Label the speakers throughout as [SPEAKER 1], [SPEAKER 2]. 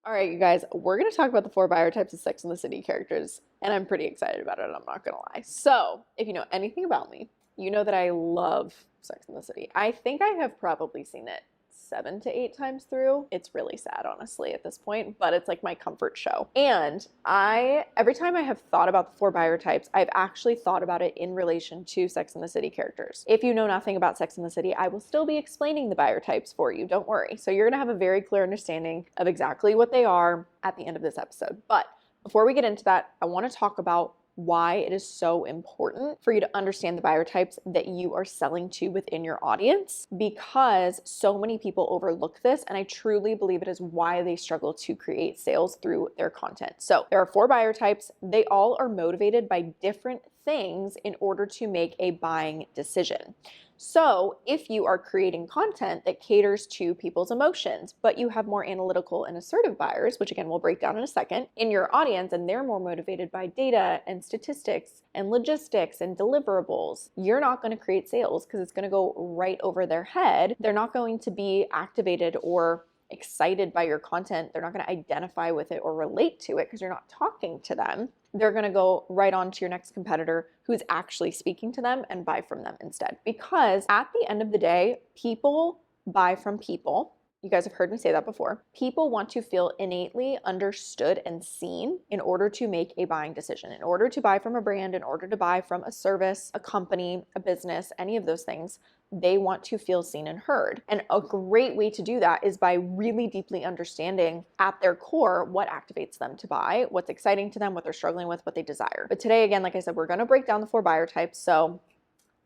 [SPEAKER 1] All right, you guys, we're going to talk about the four buyer types of Sex and the City characters, and I'm pretty excited about it, I'm not going to lie. So, if you know anything about me, you know that I love Sex and the City. I think I have probably seen it 7 to 8 times through. It's really sad, honestly, at this point, but it's like my comfort show. And every time I have thought about the four buyer types, I've actually thought about it in relation to Sex and the City characters. If you know nothing about Sex and the City, I will still be explaining the buyer types for you, don't worry. So you're gonna have a very clear understanding of exactly what they are at the end of this episode. But before we get into that, I wanna talk about why it is so important for you to understand the buyer types that you are selling to within your audience, because so many people overlook this, and I truly believe it is why they struggle to create sales through their content. So there are four buyer types. They all are motivated by different things in order to make a buying decision. So if you are creating content that caters to people's emotions, but you have more analytical and assertive buyers, which again we'll break down in a second, in your audience, and they're more motivated by data and statistics and logistics and deliverables, you're not going to create sales because it's going to go right over their head. They're not going to be activated or excited by your content. They're not going to identify with it or relate to it because you're not talking to them. They're going to go right on to your next competitor who's actually speaking to them and buy from them instead. Because at the end of the day, people buy from people. You guys have heard me say that before. People want to feel innately understood and seen in order to make a buying decision, in order to buy from a brand, in order to buy from a service, a company, a business, any of those things. They want to feel seen and heard. And a great way to do that is by really deeply understanding at their core what activates them to buy, what's exciting to them, what they're struggling with, what they desire. But today, again, like I said, we're going to break down the four buyer types. So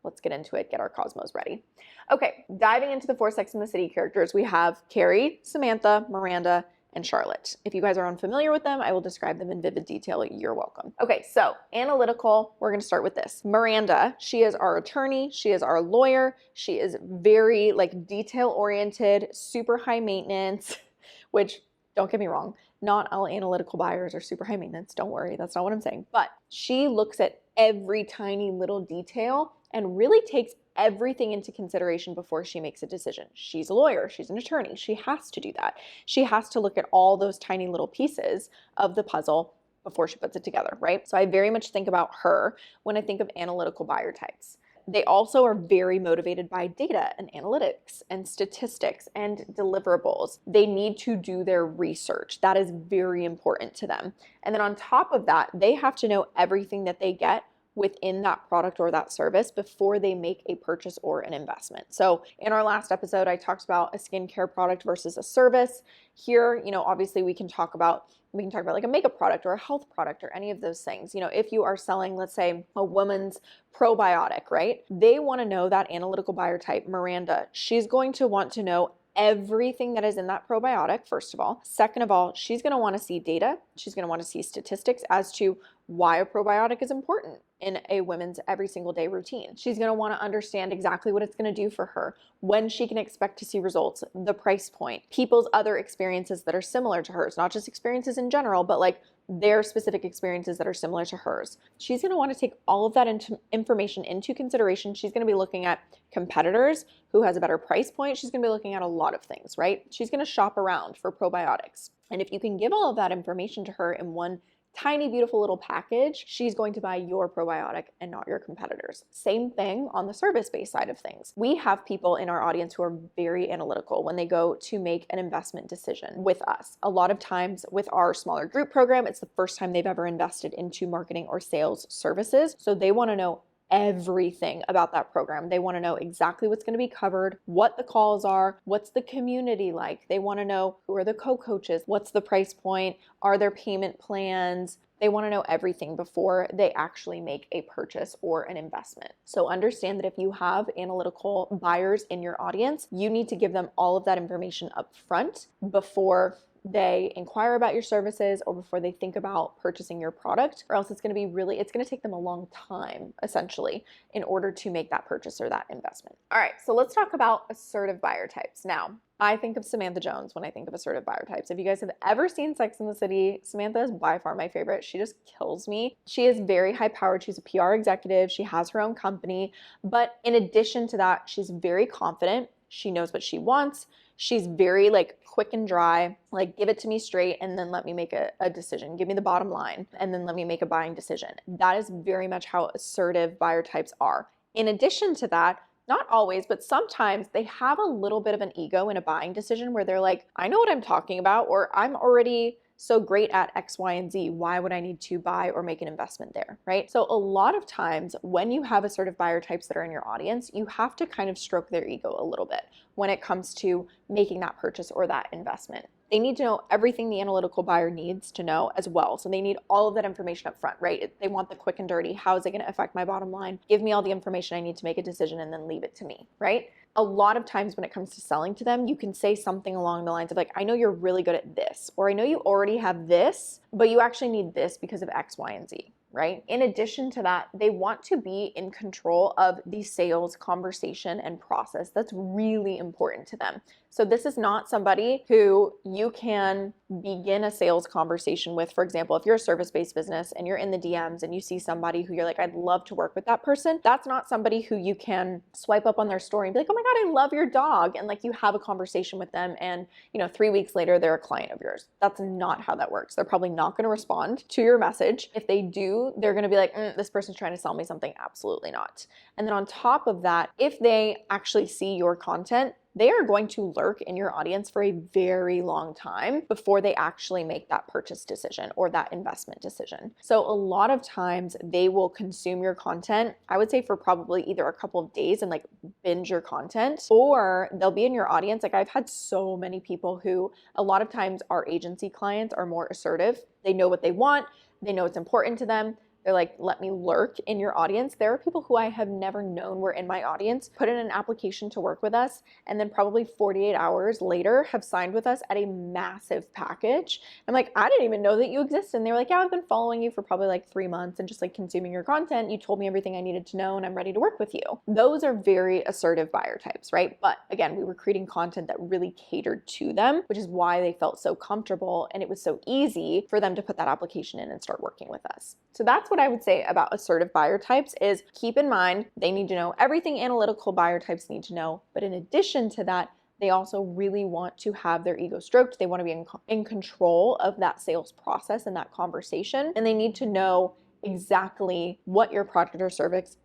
[SPEAKER 1] let's get into it, get our cosmos ready. Okay, diving into the four Sex and the City characters, we have Carrie, Samantha, Miranda, and Charlotte. If you guys are unfamiliar with them, I will describe them in vivid detail. You're welcome. Okay, so analytical, we're gonna start with this. Miranda, she is our attorney, she is our lawyer, she is very like detail-oriented, super high maintenance, which don't get me wrong, not all analytical buyers are super high maintenance, don't worry, that's not what I'm saying. But she looks at every tiny little detail and really takes everything into consideration before she makes a decision. She's a lawyer, she's an attorney, she has to do that. She has to look at all those tiny little pieces of the puzzle before she puts it together, right? So I very much think about her when I think of analytical buyer types. They also are very motivated by data and analytics and statistics and deliverables. They need to do their research. That is very important to them. And then on top of that, they have to know everything that they get within that product or that service before they make a purchase or an investment. So in our last episode, I talked about a skincare product versus a service. Here, obviously we can talk about like a makeup product or a health product or any of those things. If you are selling, let's say, a woman's probiotic, right? They want to know that analytical buyer type, Miranda, she's going to want to know everything that is in that probiotic, first of all. Second of all, she's going to want to see data. She's going to want to see statistics as to why a probiotic is important in a woman's every single day routine. She's going to want to understand exactly what it's going to do for her, when she can expect to see results, the price point, people's other experiences that are similar to hers, not just experiences in general, but like their specific experiences that are similar to hers. She's going to want to take all of that information into consideration. She's going to be looking at competitors, who has a better price point. She's going to be looking at a lot of things, right? She's going to shop around for probiotics. And if you can give all of that information to her in one tiny, beautiful little package, she's going to buy your probiotic and not your competitors. Same thing on the service-based side of things. We have people in our audience who are very analytical when they go to make an investment decision with us. A lot of times with our smaller group program, it's the first time they've ever invested into marketing or sales services. So they want to know everything about that program. They want to know exactly what's going to be covered, what the calls are, what's the community like. They want to know who are the co-coaches, what's the price point, are there payment plans. They want to know everything before they actually make a purchase or an investment. So understand that if you have analytical buyers in your audience, you need to give them all of that information up front before they inquire about your services or before they think about purchasing your product, or else it's going to take them a long time, essentially, in order to make that purchase or that investment. All right, so let's talk about assertive buyer types. Now, I think of Samantha Jones when I think of assertive buyer types. If you guys have ever seen Sex and the City, Samantha is by far my favorite. She just kills me. She is very high powered. She's a PR executive. She has her own company. But in addition to that, she's very confident. She knows what she wants. She's very like quick and dry, like give it to me straight and then let me make a decision. Give me the bottom line and then let me make a buying decision. That is very much how assertive buyer types are. In addition to that, not always, but sometimes they have a little bit of an ego in a buying decision where they're like, I know what I'm talking about, or I'm already so great at X, Y, and Z. Why would I need to buy or make an investment there, right? So a lot of times when you have assertive buyer types that are in your audience, you have to kind of stroke their ego a little bit when it comes to making that purchase or that investment. They need to know everything the analytical buyer needs to know as well. So they need all of that information up front, right? They want the quick and dirty. How is it going to affect my bottom line? Give me all the information I need to make a decision and then leave it to me, right? A lot of times when it comes to selling to them, you can say something along the lines of like, I know you're really good at this, or I know you already have this, but you actually need this because of X, Y, and Z. Right? In addition to that, they want to be in control of the sales conversation and process. That's really important to them. So this is not somebody who you can begin a sales conversation with. For example, if you're a service-based business and you're in the DMs and you see somebody who you're like, I'd love to work with that person. That's not somebody who you can swipe up on their story and be like, oh my God, I love your dog. And like you have a conversation with them and 3 weeks later, they're a client of yours. That's not how that works. They're probably not going to respond to your message. If they do, they're going to be like, this person's trying to sell me something. Absolutely not. And then on top of that, if they actually see your content, they are going to lurk in your audience for a very long time before they actually make that purchase decision or that investment decision. So a lot of times they will consume your content, I would say for probably either a couple of days and like binge your content, or they'll be in your audience. Like I've had so many people who a lot of times our agency clients are more assertive. They know what they want. They know it's important to them. They're like, let me lurk in your audience. There are people who I have never known were in my audience, put in an application to work with us, and then probably 48 hours later have signed with us at a massive package. I'm like, I didn't even know that you exist. And they were like, yeah, I've been following you for probably like 3 months and just like consuming your content. You told me everything I needed to know and I'm ready to work with you. Those are very assertive buyer types, right? But again, we were creating content that really catered to them, which is why they felt so comfortable and it was so easy for them to put that application in and start working with us. So that's what I would say about assertive buyer types is keep in mind, they need to know everything analytical buyer types need to know. But in addition to that, they also really want to have their ego stroked. They want to be in control of that sales process and that conversation. And they need to know exactly what your product or service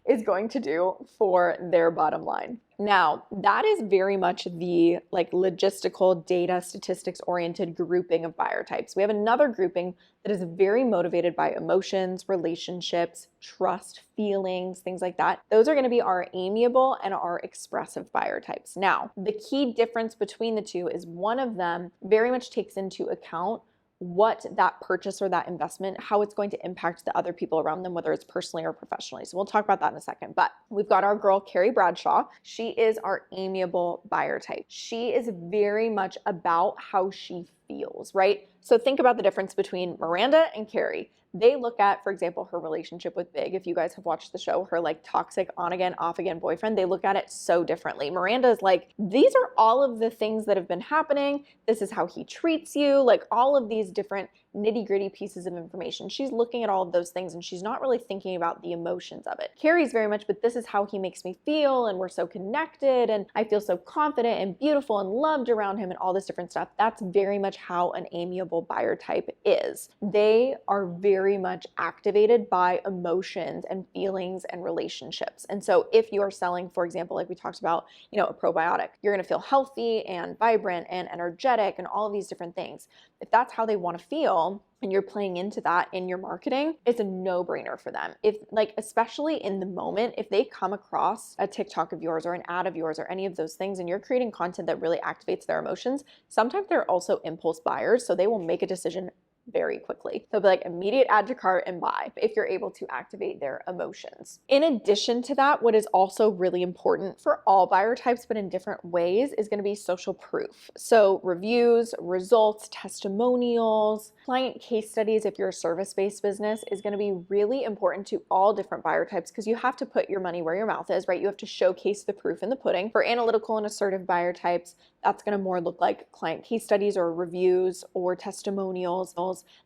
[SPEAKER 1] is going to do for their bottom line. Now, that is very much the like logistical data statistics oriented grouping of buyer types. We have another grouping that is very motivated by emotions, relationships, trust, feelings, things like that. Those are going to be our amiable and our expressive buyer types. Now, the key difference between the two is one of them very much takes into account what that purchase or that investment, how it's going to impact the other people around them, whether it's personally or professionally. So we'll talk about that in a second. But we've got our girl, Carrie Bradshaw. She is our amiable buyer type. She is very much about how she feels, right? So think about the difference between Miranda and Carrie. They look at, for example, her relationship with Big. If you guys have watched the show, her like toxic on again, off again boyfriend, they look at it so differently. Miranda is like, these are all of the things that have been happening. This is how he treats you, like all of these different nitty gritty pieces of information. She's looking at all of those things and she's not really thinking about the emotions of it. Carrie's very much, but this is how he makes me feel and we're so connected and I feel so confident and beautiful and loved around him and all this different stuff. That's very much how an amiable buyer type is. They are very much activated by emotions and feelings and relationships. And so if you are selling, for example, like we talked about, a probiotic, you're going to feel healthy and vibrant and energetic and all of these different things. If that's how they want to feel, and you're playing into that in your marketing, it's a no-brainer for them. If especially in the moment, if they come across a TikTok of yours or an ad of yours or any of those things, and you're creating content that really activates their emotions, sometimes they're also impulse buyers, so they will make a decision very quickly. They'll be like immediate add to cart and buy if you're able to activate their emotions. In addition to that, what is also really important for all buyer types, but in different ways, is going to be social proof. So reviews, results, testimonials, client case studies, if you're a service-based business, is going to be really important to all different buyer types because you have to put your money where your mouth is, right? You have to showcase the proof in the pudding. For analytical and assertive buyer types, That's going to more look like client case studies or reviews or testimonials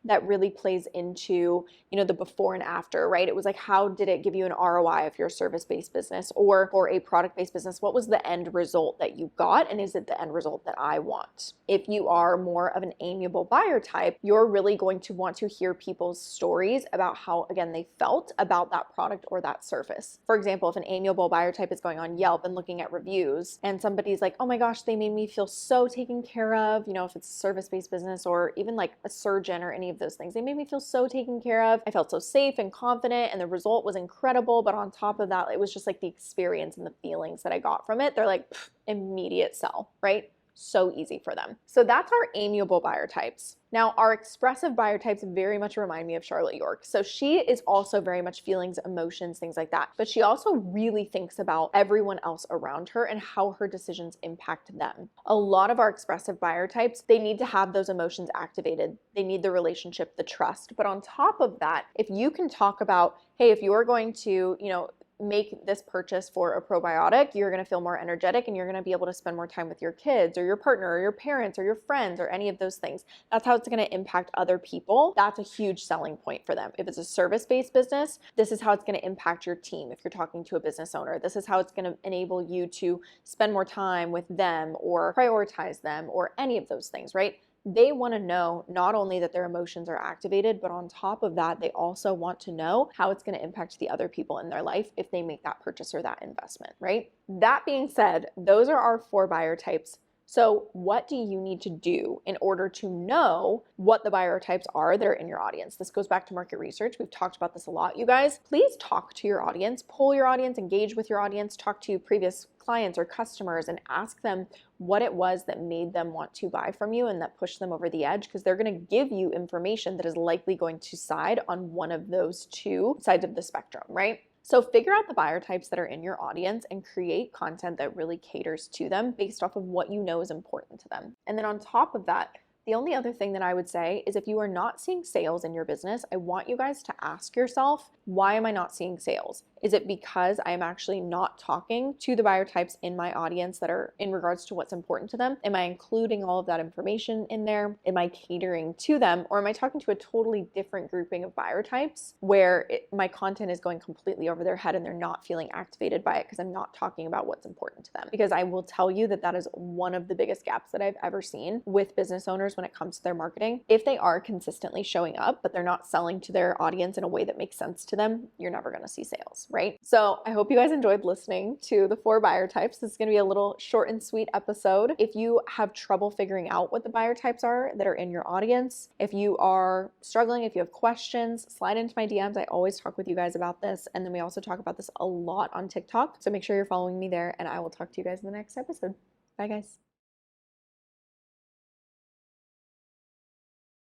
[SPEAKER 1] that really plays into, the before and after, right? It was like, how did it give you an ROI if you're a service-based business or for a product-based business? What was the end result that you got? And is it the end result that I want? If you are more of an amiable buyer type, you're really going to want to hear people's stories about how, again, they felt about that product or that service. For example, if an amiable buyer type is going on Yelp and looking at reviews and somebody's like, oh my gosh, they made me feel so taken care of, if it's a service-based business or even like a surgeon or any of those things, they made me feel so taken care of. I felt so safe and confident and the result was incredible. But on top of that, it was just like the experience and the feelings that I got from it. They're like, immediate sell, right? So easy for them. So that's our amiable buyer types. Now, our expressive buyer types very much remind me of Charlotte York. So she is also very much feelings, emotions, things like that. But she also really thinks about everyone else around her and how her decisions impact them. A lot of our expressive buyer types, they need to have those emotions activated. They need the relationship, the trust. But on top of that, if you can talk about, hey, if you're going to, make this purchase for a probiotic, you're going to feel more energetic and you're going to be able to spend more time with your kids or your partner or your parents or your friends or any of those things. That's how it's going to impact other people. That's a huge selling point for them. If it's a service-based business, this is how it's going to impact your team. If you're talking to a business owner, this is how it's going to enable you to spend more time with them or prioritize them or any of those things, right? They want to know not only that their emotions are activated, but on top of that, they also want to know how it's going to impact the other people in their life if they make that purchase or that investment, right? That being said, those are our 4 buyer types. So what do you need to do in order to know what the buyer types are that are in your audience? This goes back to market research. We've talked about this a lot, you guys. Please talk to your audience, poll your audience, engage with your audience, talk to previous clients or customers and ask them what it was that made them want to buy from you and that pushed them over the edge, because they're going to give you information that is likely going to side on one of those 2 sides of the spectrum, right? So figure out the buyer types that are in your audience and create content that really caters to them based off of what you know is important to them. And then on top of that, the only other thing that I would say is if you are not seeing sales in your business, I want you guys to ask yourself, why am I not seeing sales? Is it because I am actually not talking to the buyer types in my audience that are in regards to what's important to them? Am I including all of that information in there? Am I catering to them? Or am I talking to a totally different grouping of buyer types where my content is going completely over their head and they're not feeling activated by it because I'm not talking about what's important to them? Because I will tell you that that is one of the biggest gaps that I've ever seen with business owners when it comes to their marketing. If they are consistently showing up, but they're not selling to their audience in a way that makes sense to them, you're never going to see sales, right? So I hope you guys enjoyed listening to the 4 buyer types. This is going to be a little short and sweet episode. If you have trouble figuring out what the buyer types are that are in your audience, if you are struggling, if you have questions, slide into my DMs. I always talk with you guys about this. And then we also talk about this a lot on TikTok. So make sure you're following me there and I will talk to you guys in the next episode. Bye guys.